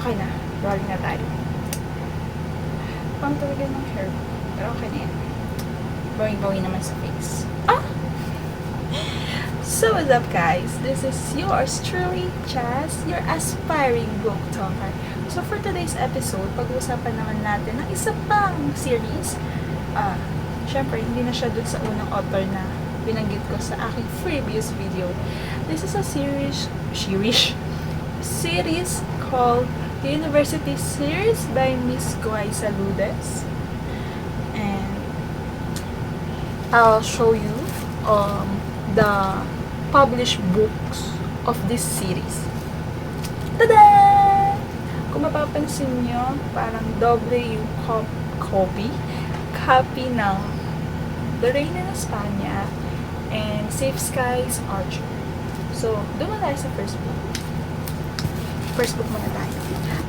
Okay na. Rolling na tayo. Pang talaga ng hair. Pero okay na yan. Bawing-bawi naman sa face. So what's up guys? This is yours truly, Chas, your aspiring book talker. So for today's episode, pag-uusapan naman natin ng isa pang series. Syempre, hindi na siya dun sa unang author na binanggit ko sa aking previous video. This is a series called The University Series by Miss Guay Saludes. And I'll show you the published books of this series. Tada! Kung mapapansin nyo, parang doble yung copy ng The Rain in España and Safe Skies Archer. So, doon na tayo sa first book. First book muna tayo.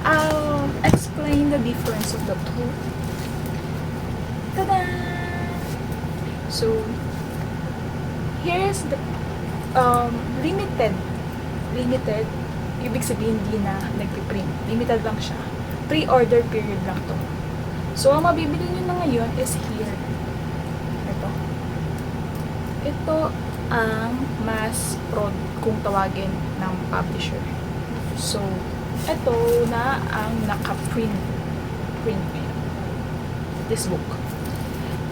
I'll explain the difference of the two. Tada! So, here's the limited, ibig sabihin hindi na nagpiprint. Limited lang siya. Pre-order period lang to. So, ang mabibili nyo na ngayon is here. Ito ang mass prod kung tawagin ng publisher. So, ito na ang naka-print this book.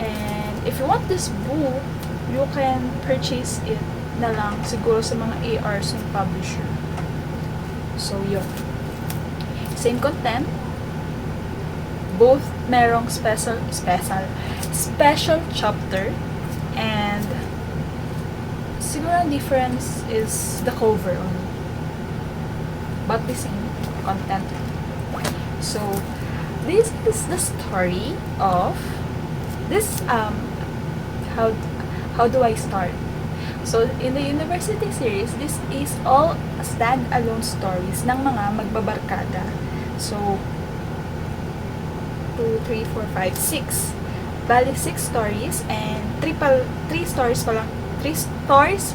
And if you want this book, you can purchase it na lang siguro sa mga ARs ng publisher. So, yun. Same content. Both merong special chapter. And siguro ang difference is the cover only. But the same content. So, this is the story of this, how do I start? So, in the University Series, this is all stand-alone stories ng mga magbabarkada. So, 2, 3, 4, 5, 6. Bali, 6 stories and 3 stories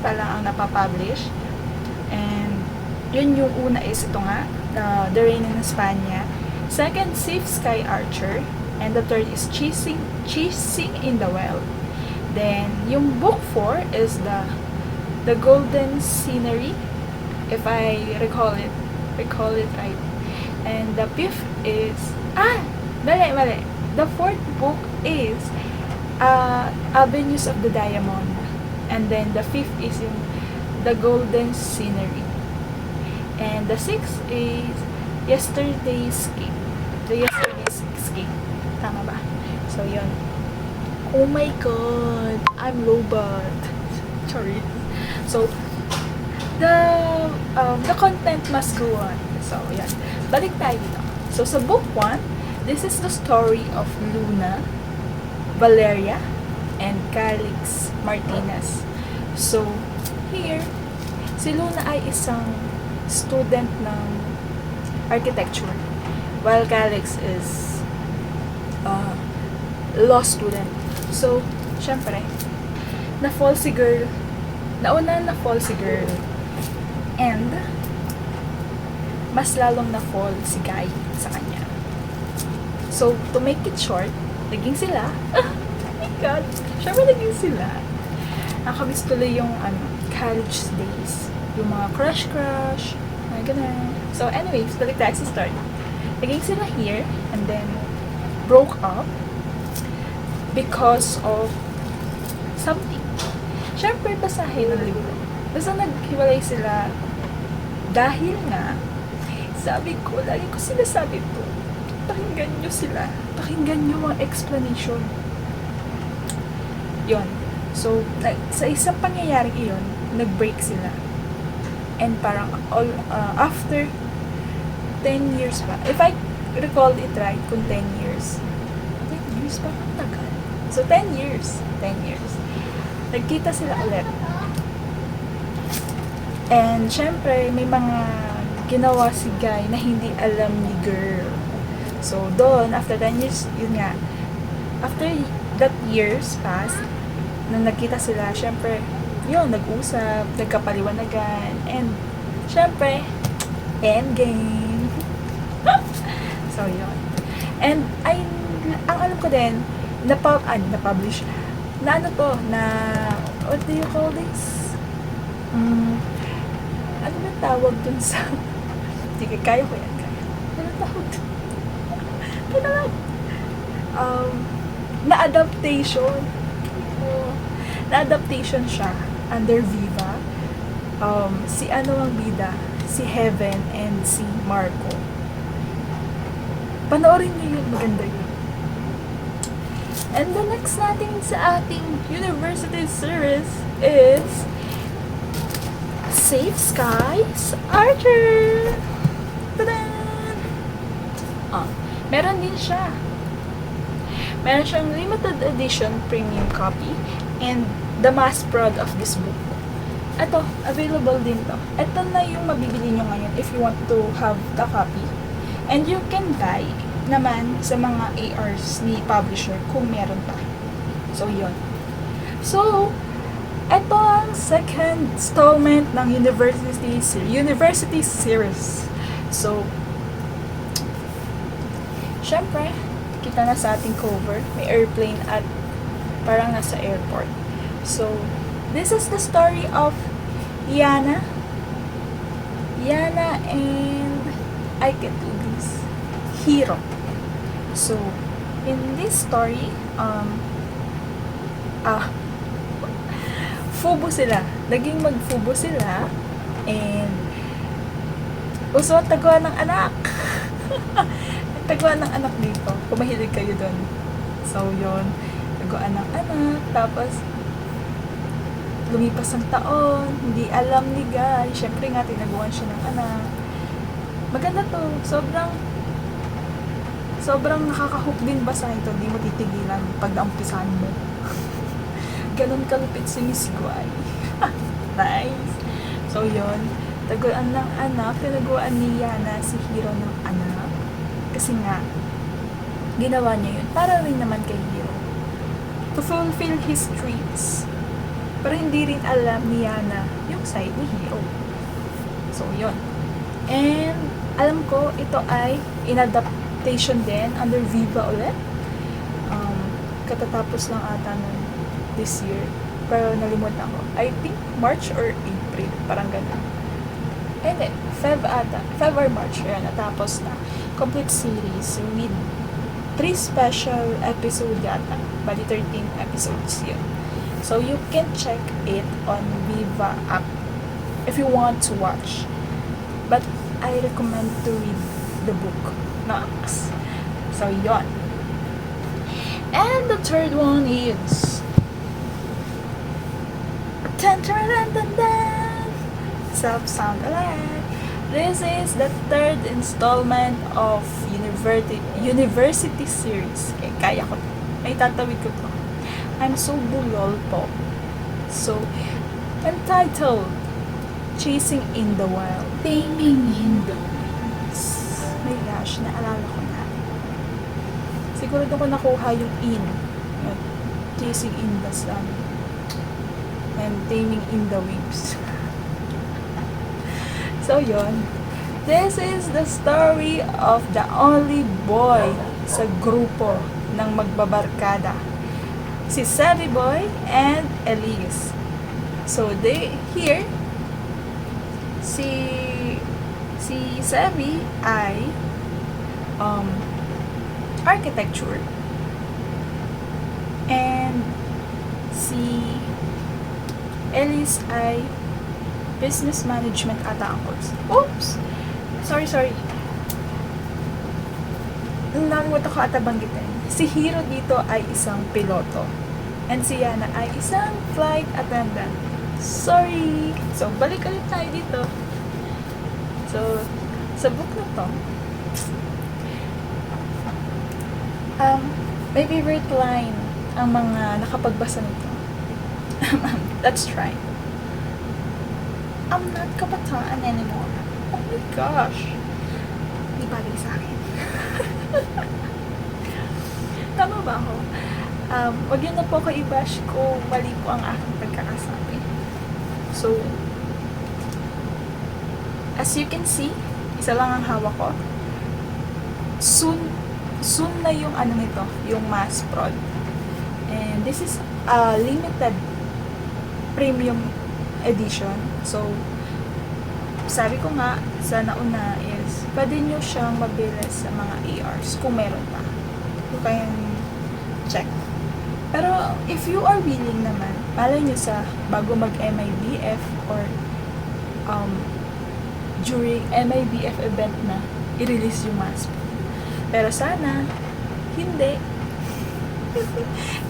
pa lang ang napapublish. And, yun yung una is ito nga, The Rain in España. Second, Safe Sky Archer. And the third is Chasing in the Well. Then, yung book 4 is the Golden Scenery, if I recall it right. And the fifth is, mali. The fourth book is Avenues of the Diamond. And then, the fifth is yung The Golden Scenery. And the sixth is Yesterday's Escape. The Yesterday's Escape. Tama ba? So, yun. Oh my god, I'm Lobot. Sorry. So, the content must go on. So, yan. Balik tayo dito. So, sa book 1, this is the story of Luna, Valeria, and Calix Martinez. So, here, si Luna ay isang student ng architecture, while Calix is law student. So, syempre, na-fall si girl. And, mas lalong na-fall si guy sa kanya. So, to make it short, naging sila. Oh my God! Syempre naging sila. Nakamiss tuloy yung, college days. Yung mga crush, mga ganun. So, anyways, balik tayo sa story. Naging sila here, and then, broke up because of something. Syempre, basahin ng libro. Basta naghiwalay sila dahil nga, lagi ko sinasabi to, pakinggan nyo sila. Pakinggan nyo ang explanation. Yon. So, sa isang pangyayaring iyon, nag-break sila. And parang after 10 years pa, if I recall it right, kung 10 years pa, ang tagal. So, 10 years. Nagkita sila ulit. And, syempre, may mga ginawa si guy na hindi alam ni girl. So, doon, after 10 years, yun nga, after that years passed, na nagkita sila, syempre, yun, nag-usap, nagkapaliwanagan, and, syempre, endgame. So, yun. And, ang alam ko din, na-publish, na ano to, na, what do you call this? Ano ba tawag dun sa, sige, kaya ko yan, kaya. Ano tawag dun? Kaya lang. Na-adaptation. Na-adaptation siya, under Viva. Si ano ang bida? Si Heaven and si Marco. Panoorin niyo yun, maganda yun. And the next natin sa ating university series is Safe Skies Archer! Tadan! Meron din siya. Meron siyang limited edition premium copy and the mass prod of this book. Ito, available din to. Ito na yung mabibili nyo ngayon if you want to have the copy. And you can buy naman sa mga ARs ni publisher kung meron pa. So, yun. So, ito ang second installment ng University Series. So, syempre, kita na sa ating cover. May airplane at parang nasa airport. So, this is the story of Yana and I can do this. Hiro. So, in this story, fubo sila. Naging mag-fubo sila and uso at taguan ng anak. Taguan ng anak dito. Kung mahilig kayo dun. So, yun. Taguan ng anak. Tapos, lumipas ang taon. Hindi alam ni Guy. Siyempre nga, tinaguan siya ng anak. Maganda to. Sobrang nakaka-hook din basahin to. Hindi mo titigilan pag naumpisahan mo. Ganon kalupit si Miss Guy. Nice. So, yun. Taguan ng anak. Tinaguan ni Yana si Hiro ng anak. Kasi nga, ginawa niya yun. Para rin naman kay Hiro. To fulfill his dreams. Pero hindi rin alam ni Yana yung side ni Hiro. So, yun. And, alam ko, ito ay in-adaptation din under Viva ulit. Katatapos lang ata nun this year. Pero nalimutan ko. I think March or April. Parang ganun. And then, Feb or March. Yun, natapos na. Complete series with 3 special episode yata. Bali 13 episodes yun. So, you can check it on Viva app if you want to watch. But, I recommend to read the book. Nox. So, yon. And the third one is Self-Sound Alert. This is the third installment of University Series. Okay, kaya ko. May tatawid ko to. I'm so bulol po. So, entitled Chasing in the Wild. Taming in the Woods. My gosh, naalala ko na. Siguro doon ko nakuha yung in. Chasing in the Sun. And Taming in the Waves. So, yon. This is the story of the only boy sa grupo ng magbabarkada. Si Savvy Boy and Elise. So, here, si Savvy ay architecture. And si Elise ay business management ata ang course. Oops! Sorry. Nakalimutan ko ata banggitin. Si Hiro dito ay isang piloto. And si Yana ay isang flight attendant. Sorry! So, balik ulit tayo dito. So, sa book na to, may favorite line ang mga nakapagbasa nito. Let's try. I'm not kabataan anymore. Oh my gosh. Hindi bagay sa akin. Tama ba ako? Wag yun na po ko i-bash ko mali po ang aking pagkakasabi. So, as you can see, isa lang ang hawak ko. soon na yung ano nito, yung mass prod. And this is a limited premium edition. So, sabi ko nga sa nauna is pwede nyo siyang mabili sa mga ARs kung meron pa. You can check. Pero if you are willing naman, malay nyo sa bago mag MIBF or during MIBF event na i-release yung mask. Pero sana hindi.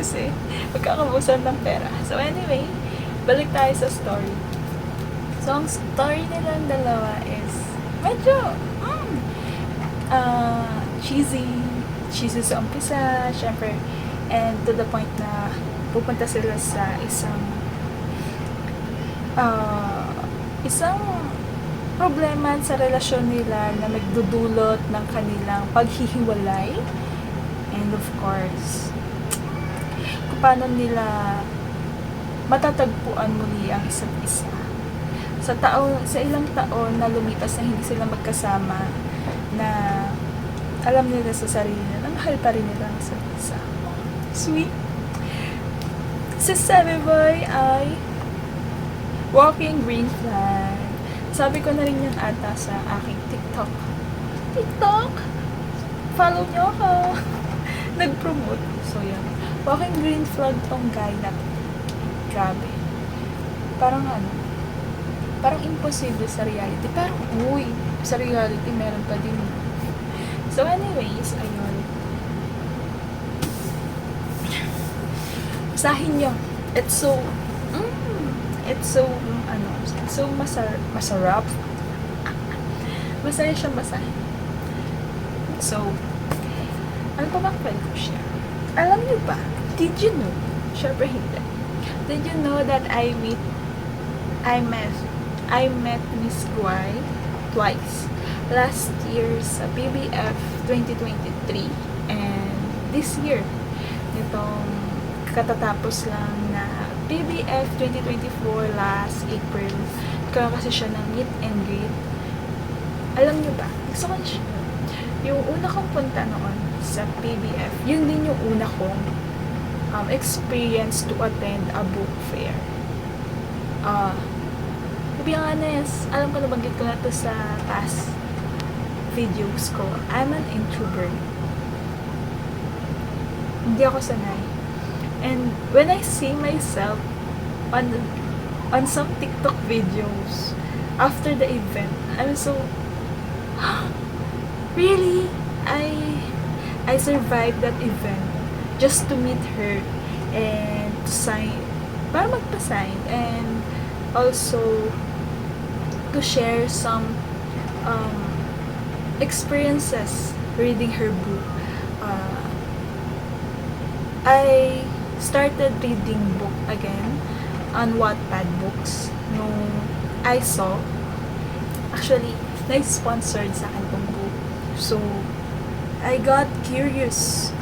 Kasi magkakabusan ng pera. So anyway, balik tayo sa story. So, ang story nilang dalawa is medyo cheesy sa umpisa, syempre, and to the point na pupunta sila sa isang problema sa relasyon nila na nagdudulot ng kanilang paghihiwalay, and of course, kung paano nila matatagpuan muli ang isa't isa. Sa ilang taon na lumipas na hindi sila magkasama, na alam nila sa sarili na mahal pa rin nila ang isa't isa. Sweet. Si Sabi Boy ay walking green flag. Sabi ko na rin yun ata sa aking TikTok. Follow nyo ako. Nag-promote. So yan. Walking green flag tong guy na grabe. Parang imposible sa reality. Pero, sa reality, meron pa din. So, anyways, ayun. Basahin nyo. It's so masarap. Masaya siyang basahin. So, ano pa bang pwede ko share? Alam nyo ba? Did you know? Syempre hindi. Did you know that I met Miss Guy twice. Last year sa PBF 2023 and this year nitong katatapos lang na PBF 2024 last April. Kaya kasi siya ng meet and greet. Alam niyo ba? Gusto ko siya. Yung una kong punta noon sa PBF, yun din yung una kong experience to attend a book fair. To be honest, alam ko nabanggit ko na to sa past videos ko. I'm an introvert. Hindi ako sanay. And when I see myself on some TikTok videos after the event, I'm so really? I survived that event just to meet her and to sign, para magpa-sign, and also to share some experiences reading her book. I started reading book again on Wattpad books nung I saw, actually, na-sponsored sa akin tong book. So, I got curious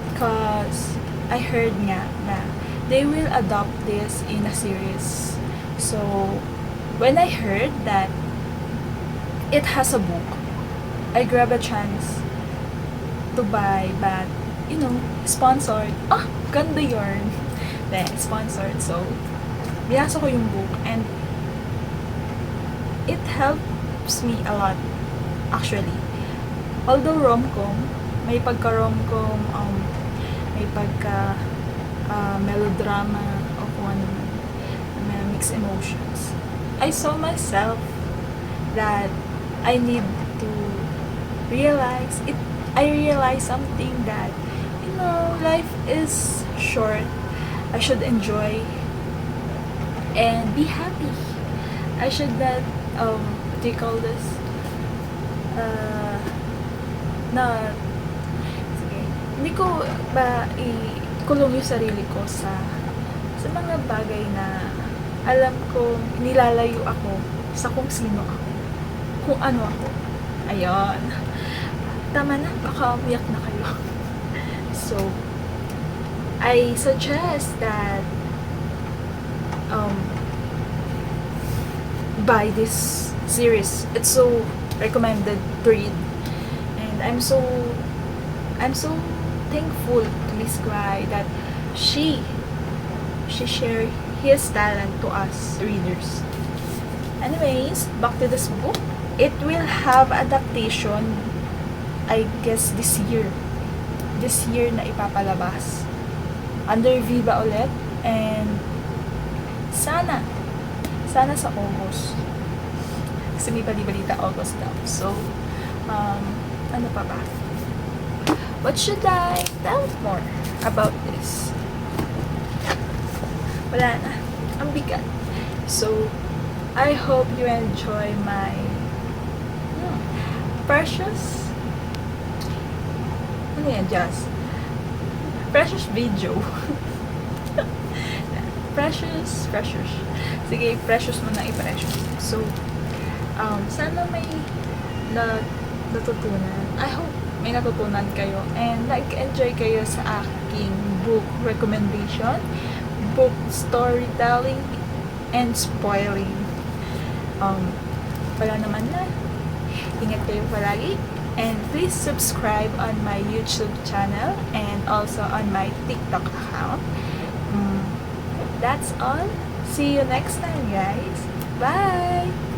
because I heard nga na they will adopt this in a series. So, when I heard that it has a book, I grab a chance to buy, but, sponsored. Ganda yarn. Then, sponsored. So, binasa ko yung book and it helps me a lot, actually. Although rom-com, may pagka-rom-com, may pagka melodrama o kung ano man, may mixed emotions. I saw myself that I need to realize it. I realized something that, life is short. I should enjoy and be happy. I should not, what do you call this? Sige, hindi ko ba ikulong yung sarili ko sa mga bagay na alam ko nilalayo ako sa kung sino ako, kung ano ako. Ayun. Tama na, baka umiyak na kayo. So, I suggest that buy this series. It's so recommended to read. And And I'm so thankful to Miss Cry that she shared his talent to us readers. Anyways, back to this book. It will have adaptation, I guess, this year. This year na ipapalabas. Under Viva ulit. And sana sa August. Kasi may balita August daw. So, ano pa ba? What should I tell more about this? Wala na. Ang bigat. So, I hope you enjoy my precious ano yan, Jazz? Precious video. precious. Sige, precious mo na i-precious. So, sana may natutunan. I hope may natutunan kayo and nag-enjoy kayo sa aking book recommendation, book storytelling, and spoiling. Wala naman na. Ingat kayo palagi. And please subscribe on my YouTube channel and also on my TikTok account. That's all. See you next time, guys. Bye!